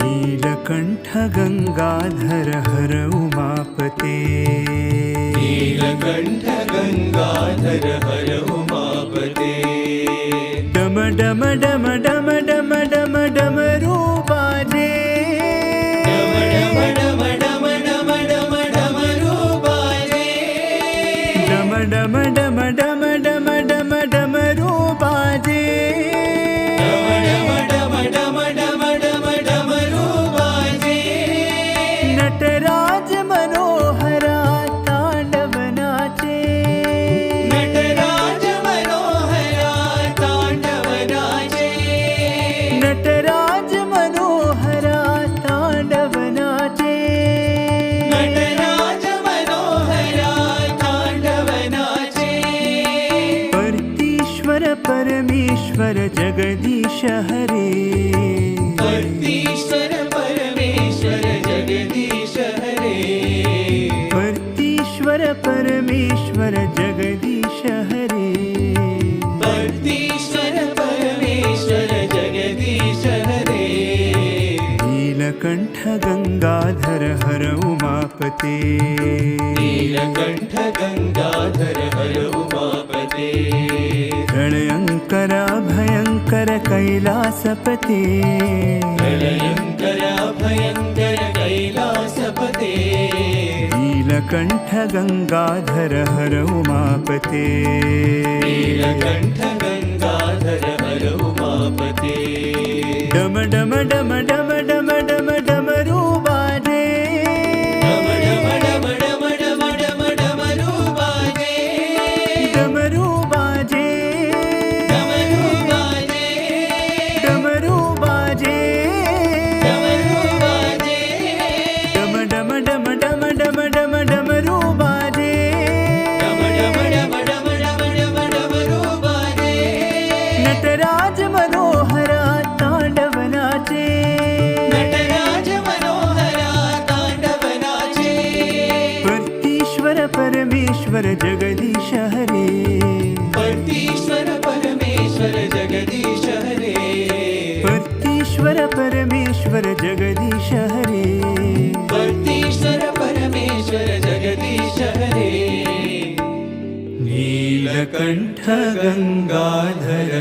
नीलकण्ठ गंगाधर हर उमापते। नीलकण्ठ गंगाधर हर उमापते। डम डम डम डम डम डम डमरू बाजे। डम डम डम डम डम डम डमरू बाजे। डम डम डम डम डम डम डमरू बाजे। डम डम डम डम डम डम डमरू बाजे। नटराज मनोहरा तांडव नाचे। नटराज मनोहरा तांडव नाचे। नटराज मनोहरा तांडव नाचे। नटराज मनोहरा तांडव नाचे। परतीश्वर परमेश्वर जगदीश हरे। परतीश्वर परमेश्वर जगदीश हरे। परतीश्वर परमेश्वर जगदीश हरे। परतीश्वर परमेश्वर जगदीश हरे। नीलकण्ठ गंगाधर हर उमापते। नीलकण्ठ गंगाधर हर उमापते। प्रणयंकर भयंकर कैलासपते। प्रलयंकर भयंकर कैलासपते। नीलकण्ठ गंगाधर हर उमापते। नीलकण्ठ गंगाधर हर उमापते। डम डम डम डम डम डम डमरू बाजे। डम डम डम डम डम डम डमरू बाजे। डमरू बाजे। डमरू बाजे। डमरू बाजे। डमरू बाजे। डम डम डम डम डम डम डमरू बाजे। डम डम डम डम डम डम डमरू बाजे। नटराज मनोहरा तांडव नाचे। नटराज मनोहरा तांडव नाचे। परतीश्वर परमेश्वर जगदीश हरे। परतीश्वर परमेश्वर जगदीश हरे। परतीश्वर परमेश्वर जगदीश हरे। परतीश्वर परमेश्वर जगदीश हरे। नीलकण्ठ गंगाधर